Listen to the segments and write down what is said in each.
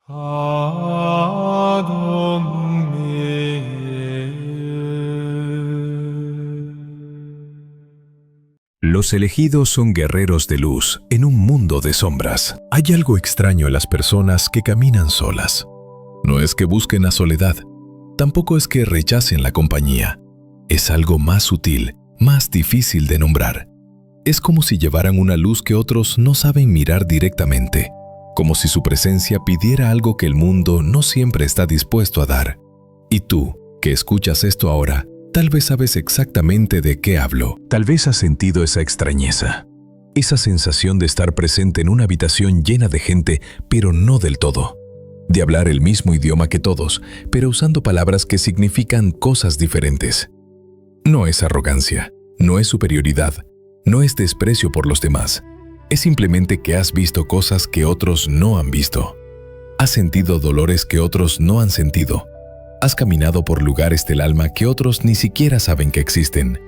Los elegidos son guerreros de luz en un mundo de sombras. Hay algo extraño en las personas que caminan solas. No es que busquen la soledad, tampoco es que rechacen la compañía. Es algo más sutil, más difícil de nombrar. Es como si llevaran una luz que otros no saben mirar directamente, como si su presencia pidiera algo que el mundo no siempre está dispuesto a dar. Y tú, que escuchas esto ahora, tal vez sabes exactamente de qué hablo. Tal vez has sentido esa extrañeza, esa sensación de estar presente en una habitación llena de gente, pero no del todo. De hablar el mismo idioma que todos, pero usando palabras que significan cosas diferentes. No es arrogancia, no es superioridad, no es desprecio por los demás. Es simplemente que has visto cosas que otros no han visto. Has sentido dolores que otros no han sentido. Has caminado por lugares del alma que otros ni siquiera saben que existen.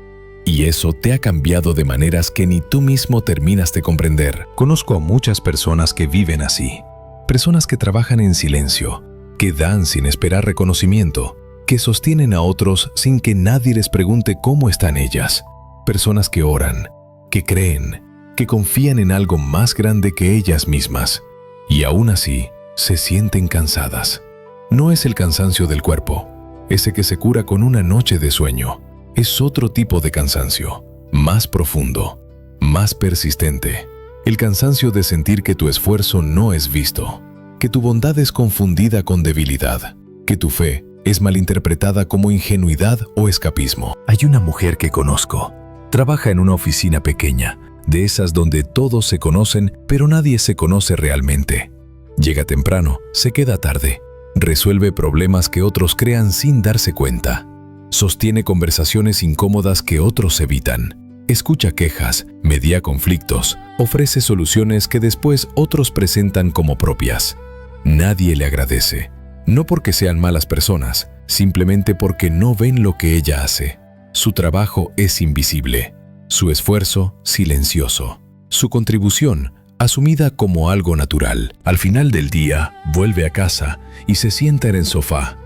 Y eso te ha cambiado de maneras que ni tú mismo terminas de comprender. Conozco a muchas personas que viven así. Personas que trabajan en silencio, que dan sin esperar reconocimiento, que sostienen a otros sin que nadie les pregunte cómo están ellas. Personas que oran, que creen, que confían en algo más grande que ellas mismas. Y aún así, se sienten cansadas. No es el cansancio del cuerpo, ese que se cura con una noche de sueño. Es otro tipo de cansancio, más profundo, más persistente. El cansancio de sentir que tu esfuerzo no es visto, que tu bondad es confundida con debilidad, que tu fe es malinterpretada como ingenuidad o escapismo. Hay una mujer que conozco. Trabaja en una oficina pequeña, de esas donde todos se conocen, pero nadie se conoce realmente. Llega temprano, se queda tarde. Resuelve problemas que otros crean sin darse cuenta. Sostiene conversaciones incómodas que otros evitan. Escucha quejas, media conflictos, ofrece soluciones que después otros presentan como propias. Nadie le agradece, no porque sean malas personas, simplemente porque no ven lo que ella hace. Su trabajo es invisible, su esfuerzo silencioso, su contribución asumida como algo natural. Al final del día, vuelve a casa y se sienta en el sofá.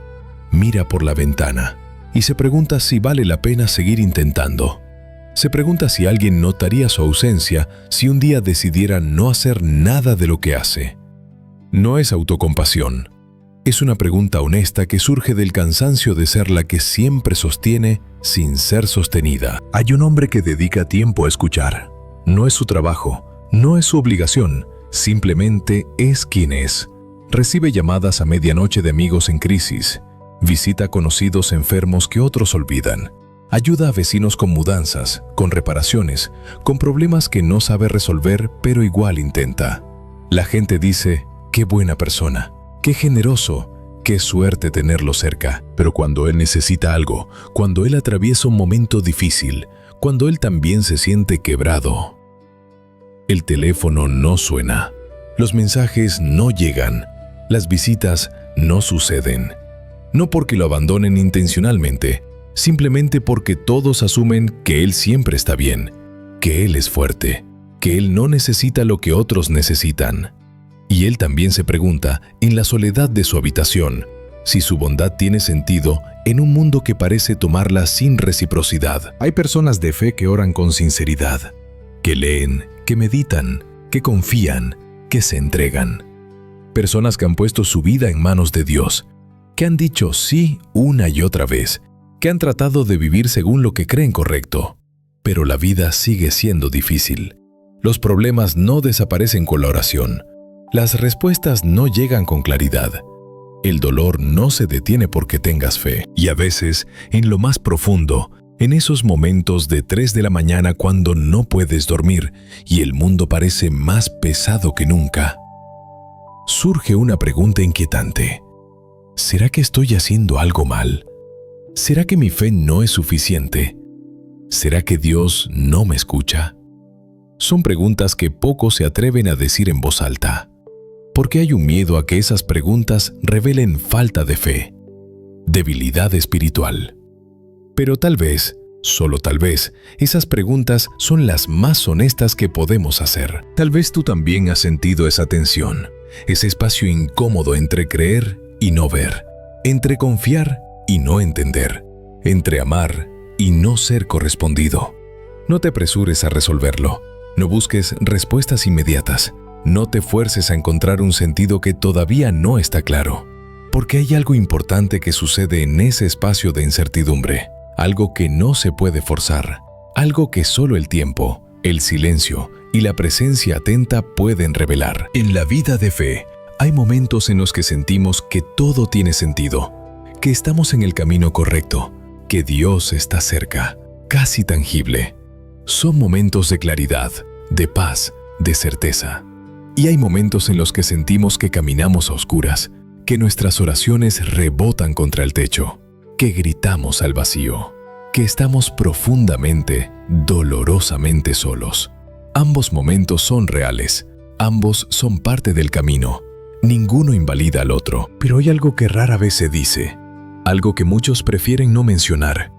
Mira por la ventana y se pregunta si vale la pena seguir intentando. Se pregunta si alguien notaría su ausencia si un día decidiera no hacer nada de lo que hace. No es autocompasión. Es una pregunta honesta que surge del cansancio de ser la que siempre sostiene sin ser sostenida. Hay un hombre que dedica tiempo a escuchar. No es su trabajo. No es su obligación, simplemente es quien es. Recibe llamadas a medianoche de amigos en crisis, visita a conocidos enfermos que otros olvidan, ayuda a vecinos con mudanzas, con reparaciones, con problemas que no sabe resolver, pero igual intenta. La gente dice, qué buena persona, qué generoso, qué suerte tenerlo cerca. Pero cuando él necesita algo, cuando él atraviesa un momento difícil, cuando él también se siente quebrado, el teléfono no suena, los mensajes no llegan, las visitas no suceden. No porque lo abandonen intencionalmente, simplemente porque todos asumen que él siempre está bien, que él es fuerte, que él no necesita lo que otros necesitan. Y él también se pregunta, en la soledad de su habitación, si su bondad tiene sentido en un mundo que parece tomarla sin reciprocidad. Hay personas de fe que oran con sinceridad, que leen, que meditan, que confían, que se entregan. Personas que han puesto su vida en manos de Dios, que han dicho sí una y otra vez, que han tratado de vivir según lo que creen correcto. Pero la vida sigue siendo difícil. Los problemas no desaparecen con la oración. Las respuestas no llegan con claridad. El dolor no se detiene porque tengas fe. Y a veces, en lo más profundo, en esos momentos de 3 de la mañana cuando no puedes dormir y el mundo parece más pesado que nunca, surge una pregunta inquietante. ¿Será que estoy haciendo algo mal? ¿Será que mi fe no es suficiente? ¿Será que Dios no me escucha? Son preguntas que pocos se atreven a decir en voz alta, porque hay un miedo a que esas preguntas revelen falta de fe, debilidad espiritual. Pero tal vez, solo tal vez, esas preguntas son las más honestas que podemos hacer. Tal vez tú también has sentido esa tensión, ese espacio incómodo entre creer y no ver, entre confiar y no entender, entre amar y no ser correspondido. No te apresures a resolverlo, no busques respuestas inmediatas, no te fuerces a encontrar un sentido que todavía no está claro, porque hay algo importante que sucede en ese espacio de incertidumbre, algo que no se puede forzar, algo que solo el tiempo, el silencio y la presencia atenta pueden revelar. En la vida de fe, hay momentos en los que sentimos que todo tiene sentido, que estamos en el camino correcto, que Dios está cerca, casi tangible. Son momentos de claridad, de paz, de certeza. Y hay momentos en los que sentimos que caminamos a oscuras, que nuestras oraciones rebotan contra el techo, que gritamos al vacío, que estamos profundamente, dolorosamente solos. Ambos momentos son reales, ambos son parte del camino. Ninguno invalida al otro, pero hay algo que rara vez se dice, algo que muchos prefieren no mencionar.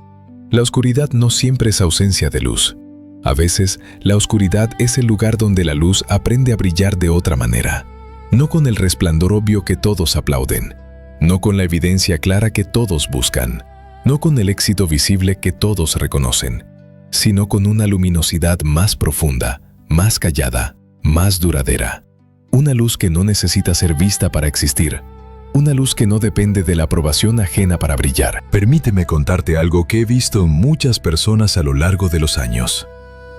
La oscuridad no siempre es ausencia de luz. A veces, la oscuridad es el lugar donde la luz aprende a brillar de otra manera. No con el resplandor obvio que todos aplauden, no con la evidencia clara que todos buscan, no con el éxito visible que todos reconocen, sino con una luminosidad más profunda, más callada, más duradera. Una luz que no necesita ser vista para existir, una luz que no depende de la aprobación ajena para brillar. Permíteme contarte algo que he visto en muchas personas a lo largo de los años.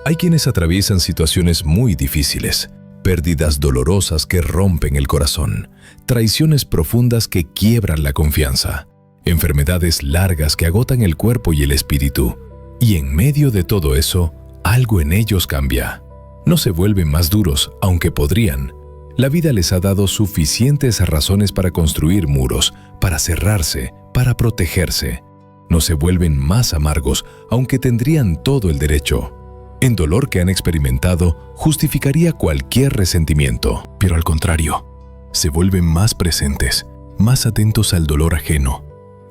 Hay quienes atraviesan situaciones muy difíciles, pérdidas dolorosas que rompen el corazón, traiciones profundas que quiebran la confianza, enfermedades largas que agotan el cuerpo y el espíritu. Y en medio de todo eso, algo en ellos cambia. No se vuelven más duros, aunque podrían. La vida les ha dado suficientes razones para construir muros, para cerrarse, para protegerse. No se vuelven más amargos, aunque tendrían todo el derecho. El dolor que han experimentado justificaría cualquier resentimiento, pero al contrario, se vuelven más presentes, más atentos al dolor ajeno,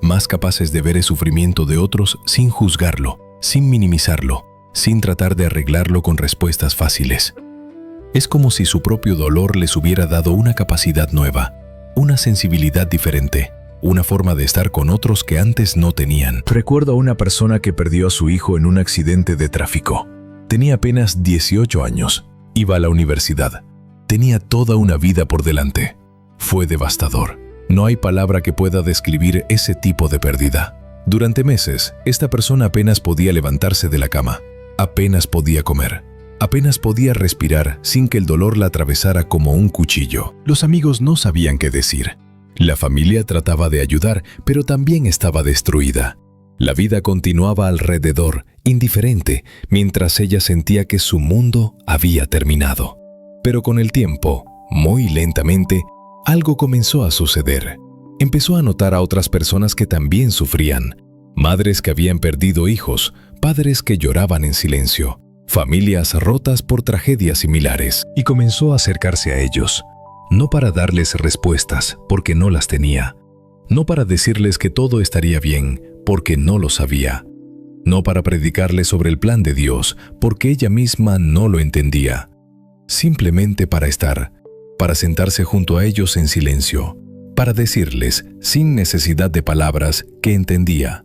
más capaces de ver el sufrimiento de otros sin juzgarlo, sin minimizarlo, sin tratar de arreglarlo con respuestas fáciles. Es como si su propio dolor les hubiera dado una capacidad nueva, una sensibilidad diferente, una forma de estar con otros que antes no tenían. Recuerdo a una persona que perdió a su hijo en un accidente de tráfico. Tenía apenas 18 años, iba a la universidad, tenía toda una vida por delante. Fue devastador. No hay palabra que pueda describir ese tipo de pérdida. Durante meses, esta persona apenas podía levantarse de la cama, apenas podía comer, apenas podía respirar sin que el dolor la atravesara como un cuchillo. Los amigos no sabían qué decir. La familia trataba de ayudar, pero también estaba destruida. La vida continuaba alrededor, indiferente, mientras ella sentía que su mundo había terminado. Pero con el tiempo, muy lentamente, algo comenzó a suceder. Empezó a notar a otras personas que también sufrían. Madres que habían perdido hijos, padres que lloraban en silencio, familias rotas por tragedias similares. Y comenzó a acercarse a ellos, no para darles respuestas, porque no las tenía. No para decirles que todo estaría bien, porque no lo sabía. No para predicarles sobre el plan de Dios, porque ella misma no lo entendía. Simplemente para estar, para sentarse junto a ellos en silencio, para decirles, sin necesidad de palabras, que entendía,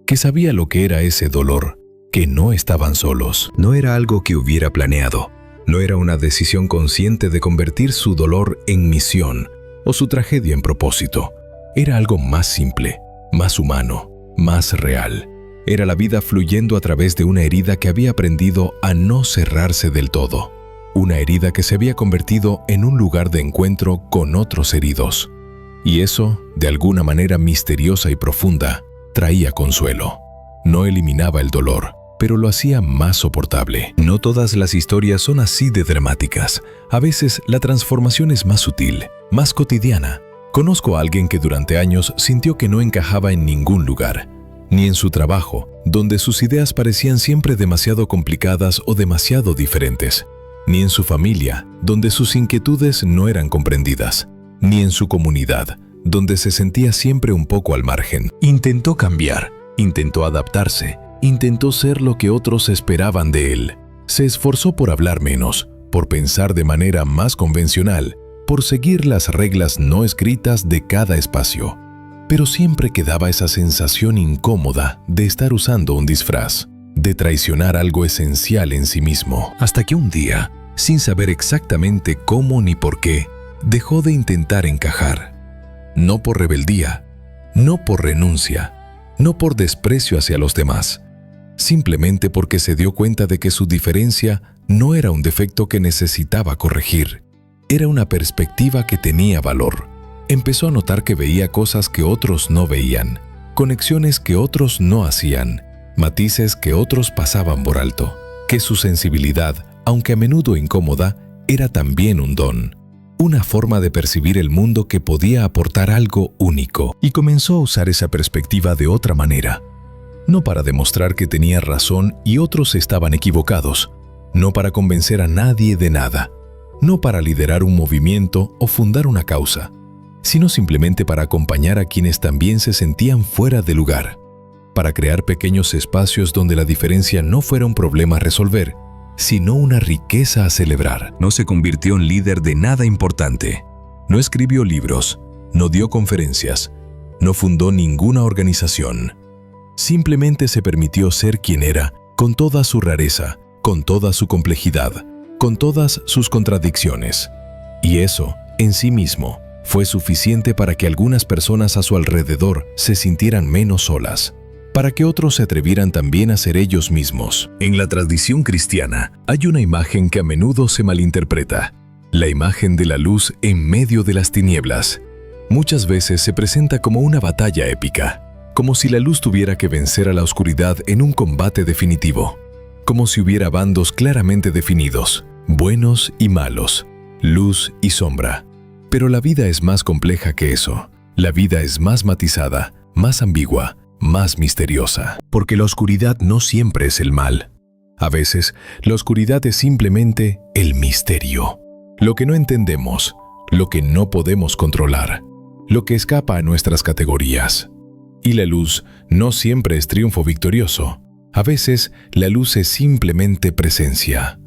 que sabía lo que era ese dolor, que no estaban solos. No era algo que hubiera planeado, no era una decisión consciente de convertir su dolor en misión o su tragedia en propósito. Era algo más simple, más humano, más real. Era la vida fluyendo a través de una herida que había aprendido a no cerrarse del todo. Una herida que se había convertido en un lugar de encuentro con otros heridos. Y eso, de alguna manera misteriosa y profunda, traía consuelo. No eliminaba el dolor, pero lo hacía más soportable. No todas las historias son así de dramáticas. A veces la transformación es más sutil, más cotidiana. Conozco a alguien que durante años sintió que no encajaba en ningún lugar, ni en su trabajo, donde sus ideas parecían siempre demasiado complicadas o demasiado diferentes, ni en su familia, donde sus inquietudes no eran comprendidas, ni en su comunidad, donde se sentía siempre un poco al margen. Intentó cambiar, intentó adaptarse, intentó ser lo que otros esperaban de él. Se esforzó por hablar menos, por pensar de manera más convencional, por seguir las reglas no escritas de cada espacio. Pero siempre quedaba esa sensación incómoda de estar usando un disfraz, de traicionar algo esencial en sí mismo. Hasta que un día, sin saber exactamente cómo ni por qué, dejó de intentar encajar. No por rebeldía, no por renuncia, no por desprecio hacia los demás, simplemente porque se dio cuenta de que su diferencia no era un defecto que necesitaba corregir, era una perspectiva que tenía valor. Empezó a notar que veía cosas que otros no veían, conexiones que otros no hacían, matices que otros pasaban por alto, que su sensibilidad, aunque a menudo incómoda, era también un don, una forma de percibir el mundo que podía aportar algo único. Y comenzó a usar esa perspectiva de otra manera, no para demostrar que tenía razón y otros estaban equivocados, no para convencer a nadie de nada, no para liderar un movimiento o fundar una causa, sino simplemente para acompañar a quienes también se sentían fuera de lugar, para crear pequeños espacios donde la diferencia no fuera un problema a resolver, sino una riqueza a celebrar. No se convirtió en líder de nada importante, no escribió libros, no dio conferencias, no fundó ninguna organización. Simplemente se permitió ser quien era, con toda su rareza, con toda su complejidad, con todas sus contradicciones. Y eso, en sí mismo, fue suficiente para que algunas personas a su alrededor se sintieran menos solas, para que otros se atrevieran también a ser ellos mismos. En la tradición cristiana hay una imagen que a menudo se malinterpreta, la imagen de la luz en medio de las tinieblas. Muchas veces se presenta como una batalla épica, como si la luz tuviera que vencer a la oscuridad en un combate definitivo, como si hubiera bandos claramente definidos, buenos y malos, luz y sombra. Pero la vida es más compleja que eso. La vida es más matizada, más ambigua, más misteriosa. Porque la oscuridad no siempre es el mal. A veces, la oscuridad es simplemente el misterio. Lo que no entendemos, lo que no podemos controlar, lo que escapa a nuestras categorías. Y la luz no siempre es triunfo victorioso. A veces, la luz es simplemente presencia.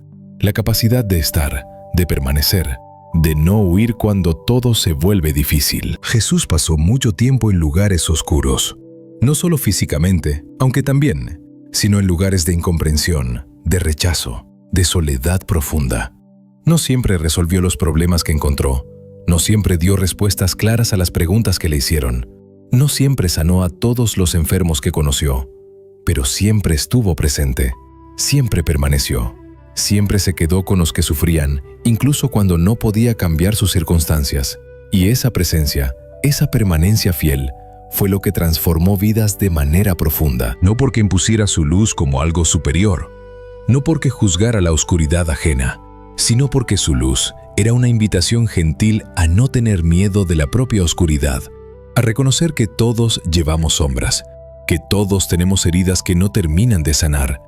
La capacidad de estar, de permanecer, de no huir cuando todo se vuelve difícil. Jesús pasó mucho tiempo en lugares oscuros, no solo físicamente, aunque también, sino en lugares de incomprensión, de rechazo, de soledad profunda. No siempre resolvió los problemas que encontró, no siempre dio respuestas claras a las preguntas que le hicieron, no siempre sanó a todos los enfermos que conoció, pero siempre estuvo presente, siempre permaneció. Siempre se quedó con los que sufrían, incluso cuando no podía cambiar sus circunstancias. Y esa presencia, esa permanencia fiel, fue lo que transformó vidas de manera profunda. No porque impusiera su luz como algo superior, no porque juzgara la oscuridad ajena, sino porque su luz era una invitación gentil a no tener miedo de la propia oscuridad, a reconocer que todos llevamos sombras, que todos tenemos heridas que no terminan de sanar,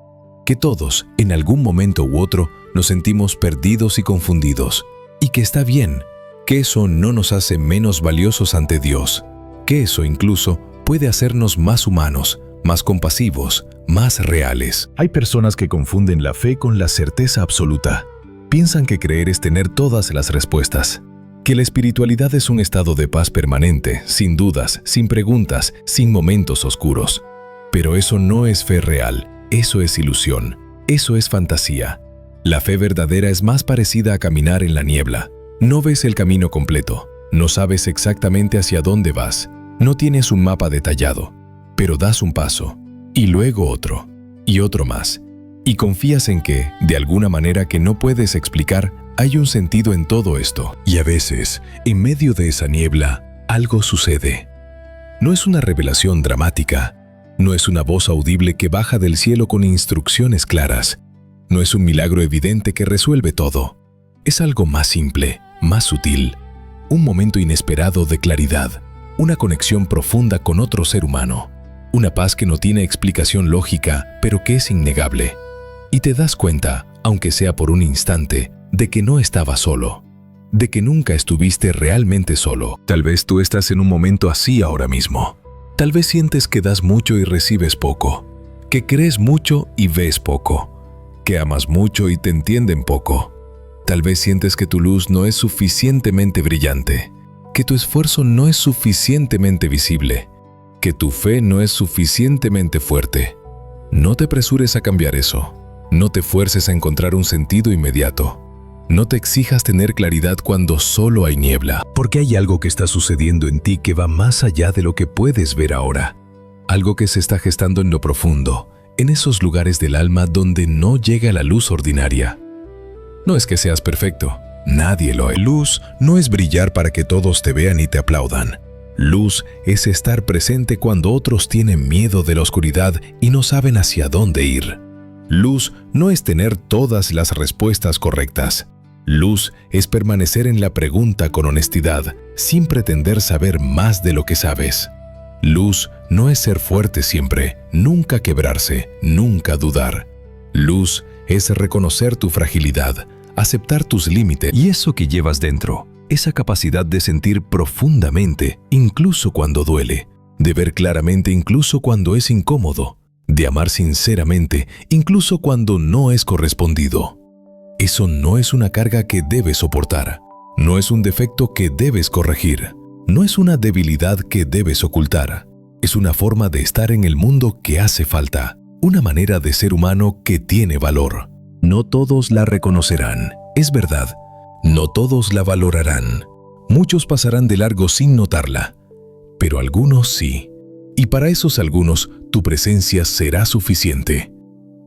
que todos, en algún momento u otro, nos sentimos perdidos y confundidos, y que está bien, que eso no nos hace menos valiosos ante Dios, que eso incluso puede hacernos más humanos, más compasivos, más reales. Hay personas que confunden la fe con la certeza absoluta. Piensan que creer es tener todas las respuestas, que la espiritualidad es un estado de paz permanente, sin dudas, sin preguntas, sin momentos oscuros. Pero eso no es fe real. Eso es ilusión, eso es fantasía. La fe verdadera es más parecida a caminar en la niebla. No ves el camino completo, no sabes exactamente hacia dónde vas, no tienes un mapa detallado, pero das un paso, y luego otro, y otro más, y confías en que, de alguna manera que no puedes explicar, hay un sentido en todo esto. Y a veces, en medio de esa niebla, algo sucede. No es una revelación dramática, no es una voz audible que baja del cielo con instrucciones claras. No es un milagro evidente que resuelve todo. Es algo más simple, más sutil. Un momento inesperado de claridad. Una conexión profunda con otro ser humano. Una paz que no tiene explicación lógica, pero que es innegable. Y te das cuenta, aunque sea por un instante, de que no estabas solo. De que nunca estuviste realmente solo. Tal vez tú estás en un momento así ahora mismo. Tal vez sientes que das mucho y recibes poco, que crees mucho y ves poco, que amas mucho y te entienden poco. Tal vez sientes que tu luz no es suficientemente brillante, que tu esfuerzo no es suficientemente visible, que tu fe no es suficientemente fuerte. No te apresures a cambiar eso. No te fuerces a encontrar un sentido inmediato. No te exijas tener claridad cuando solo hay niebla, porque hay algo que está sucediendo en ti que va más allá de lo que puedes ver ahora. Algo que se está gestando en lo profundo, en esos lugares del alma donde no llega la luz ordinaria. No es que seas perfecto, nadie lo es. Luz no es brillar para que todos te vean y te aplaudan. Luz es estar presente cuando otros tienen miedo de la oscuridad y no saben hacia dónde ir. Luz no es tener todas las respuestas correctas. Luz es permanecer en la pregunta con honestidad, sin pretender saber más de lo que sabes. Luz no es ser fuerte siempre, nunca quebrarse, nunca dudar. Luz es reconocer tu fragilidad, aceptar tus límites y eso que llevas dentro, esa capacidad de sentir profundamente, incluso cuando duele, de ver claramente incluso cuando es incómodo, de amar sinceramente, incluso cuando no es correspondido. Eso no es una carga que debes soportar, no es un defecto que debes corregir, no es una debilidad que debes ocultar. Es una forma de estar en el mundo que hace falta, una manera de ser humano que tiene valor. No todos la reconocerán, es verdad. No todos la valorarán. Muchos pasarán de largo sin notarla, pero algunos sí. Y para esos algunos, tu presencia será suficiente.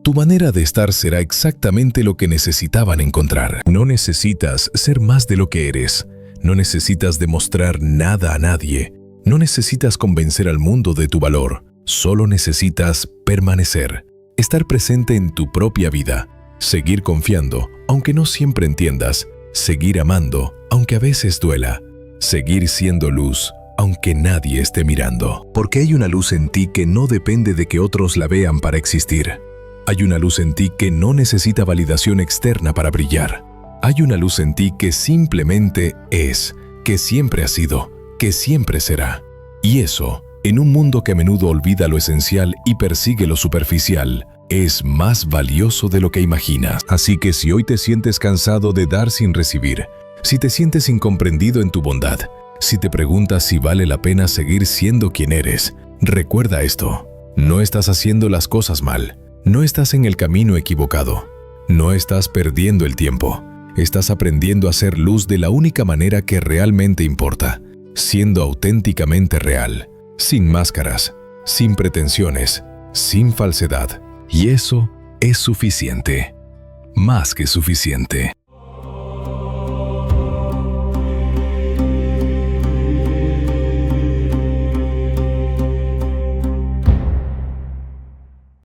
Tu manera de estar será exactamente lo que necesitaban encontrar. No necesitas ser más de lo que eres. No necesitas demostrar nada a nadie. No necesitas convencer al mundo de tu valor. Solo necesitas permanecer. Estar presente en tu propia vida. Seguir confiando, aunque no siempre entiendas. Seguir amando, aunque a veces duela. Seguir siendo luz, aunque nadie esté mirando. Porque hay una luz en ti que no depende de que otros la vean para existir. Hay una luz en ti que no necesita validación externa para brillar. Hay una luz en ti que simplemente es, que siempre ha sido, que siempre será. Y eso, en un mundo que a menudo olvida lo esencial y persigue lo superficial, es más valioso de lo que imaginas. Así que si hoy te sientes cansado de dar sin recibir, si te sientes incomprendido en tu bondad, si te preguntas si vale la pena seguir siendo quien eres, recuerda esto. No estás haciendo las cosas mal. No estás en el camino equivocado. No estás perdiendo el tiempo. Estás aprendiendo a ser luz de la única manera que realmente importa, siendo auténticamente real, sin máscaras, sin pretensiones, sin falsedad. Y eso es suficiente, más que suficiente.